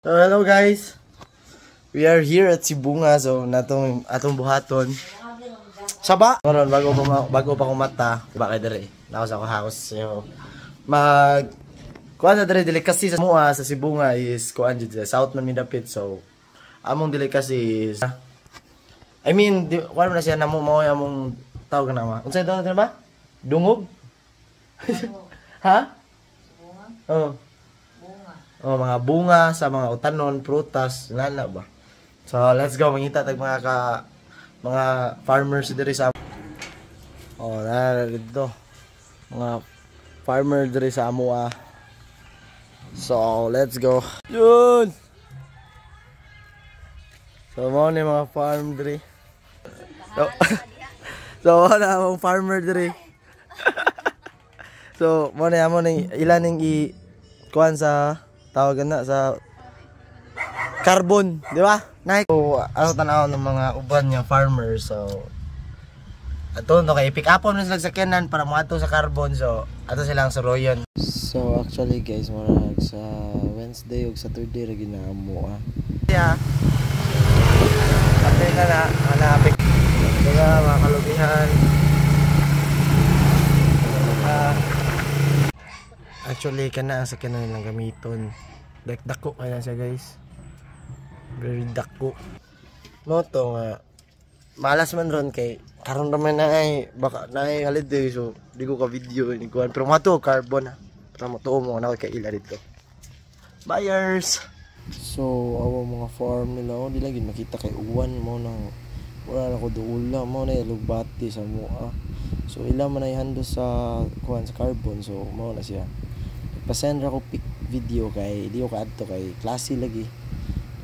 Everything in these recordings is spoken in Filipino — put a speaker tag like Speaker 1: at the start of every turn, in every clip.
Speaker 1: So hello guys. We are here at Sibunga, so atong buhaton. Saba. Karon bago pa kumata, ba kay dire. Naos ako hakos so kuan na dire delicacy sa mua sa Sibunga is kuan jud South man midapit, so among delicacy is kuan na siya namo mao among tawag na ma. Unsay daw ba? Dungog? Ha? Bunga? Oh. Oh, mga bunga sa mga utanon, prutas, lala ba. So, let's go mangita tag mga farmers diri sa dito. Mga farmer diri sa Amua. So, let's go. Yun. So, mo ni mga farm diri. So, wala mga farmer diri. So, mo ni ilan ning kuan sa tawagan na sa carbon, di ba? So, ano tanaw ng mga uban nga farmers, so ato no kay pick upon sila sa sakyanan para moadto sa carbon, so ato silang suroyon. So actually guys, marag sa Wednesday ug Saturday ra ginaamo Yeah. Patay na hanapik. Kaya mga kalubihan. Actually kana ang sakyanan nilang gamiton. Dako kaya siya guys. Very dako. No to nga malas man ron kay karon naman na ay baka na ay holiday, so di ko ka video ni kuan pero mato carbon para mo tuo mo na kay ila dito. Buyers. So awa mga farm nila di lagi makita kay uwan mo nang wala na ko duula mo na lugbati sa mua. So ila man ay hando sa kuan sa carbon, so mao na siya. Pasend ra ko pic video kay di ko kaadto kay klase lagi.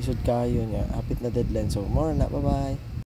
Speaker 1: Isod kayo nga hapit na deadline, so more na, bye bye.